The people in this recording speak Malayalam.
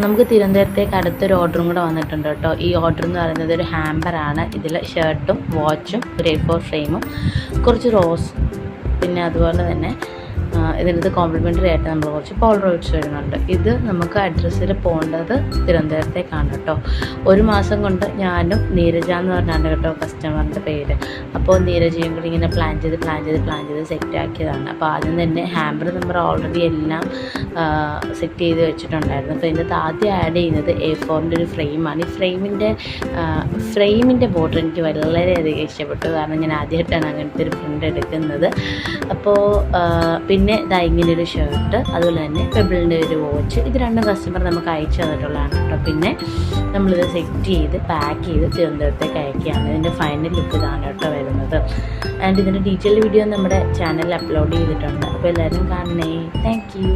നമുക്ക് തിരുവനന്തപുരത്തേക്ക് അടുത്തൊരു ഓർഡറും കൂടെ വന്നിട്ടുണ്ട് കേട്ടോ. ഈ ഓർഡർ എന്ന് പറയുന്നത് ഒരു ഹാമ്പറാണ്. ഇതിൽ ഷർട്ടും വാച്ചും ഒരു A4 ഫ്രെയിമും കുറച്ച് റോസ്, പിന്നെ അതുപോലെ തന്നെ ഇതിനകത്ത് കോംപ്ലിമെൻ്ററി ആയിട്ട് നമ്മൾ കുറച്ച് പോളറോയിഡ്സ് വരുന്നുണ്ട്. ഇത് നമുക്ക് അഡ്രസ്സിൽ പോകേണ്ടത് തിരുവനന്തപുരത്തേക്കാണ് കേട്ടോ. ഒരു മാസം കൊണ്ട് ഞാനും നീരജ എന്ന് പറഞ്ഞാണ് കേട്ടോ കസ്റ്റമറിൻ്റെ പേര്. അപ്പോൾ നീരജയും കൂടി ഇങ്ങനെ പ്ലാൻ ചെയ്ത് സെറ്റ് ആക്കിയതാണ്. അപ്പോൾ ആദ്യം തന്നെ ഹാമ്പർ നമ്മൾ ഓൾറെഡി എല്ലാം സെറ്റ് ചെയ്ത് വെച്ചിട്ടുണ്ടായിരുന്നു. അപ്പോൾ ഇതിനകത്ത് ആദ്യം ആഡ് ചെയ്യുന്നത് A4ൻ്റെ ഒരു ഫ്രെയിമാണ്. ഈ ഫ്രെയിമിൻ്റെ ബോർഡർ എനിക്ക് വളരെയധികം ഇഷ്ടപ്പെട്ടു. കാരണം ഞാൻ ആദ്യമായിട്ടാണ് അങ്ങനത്തെ ഒരു പ്രിൻ്റ് എടുക്കുന്നത്. അപ്പോൾ പിന്നെ ഇതാ ഇങ്ങനെയൊരു ഷർട്ട്, അതുപോലെ തന്നെ പെബിളിൻ്റെ ഒരു വാച്ച്, ഇത് രണ്ടും കസ്റ്റമർ നമുക്ക് അയച്ചു തന്നിട്ടുള്ളതാണ് കേട്ടോ. പിന്നെ നമ്മളിത് സെറ്റ് ചെയ്ത് പാക്ക് ചെയ്ത് തിരുവനന്തപുരത്തേക്ക് അയക്കുകയാണ്. ഇതിൻ്റെ ഫൈനൽ ലുക്ക് ഇതാണ് കേട്ടോ വരുന്നത്. ആൻഡ് ഇതിൻ്റെ ഡീറ്റെയിൽ വീഡിയോ നമ്മുടെ ചാനലിൽ അപ്ലോഡ് ചെയ്തിട്ടുണ്ട്. അപ്പോൾ എല്ലാവരും കാണണേ. Thank you.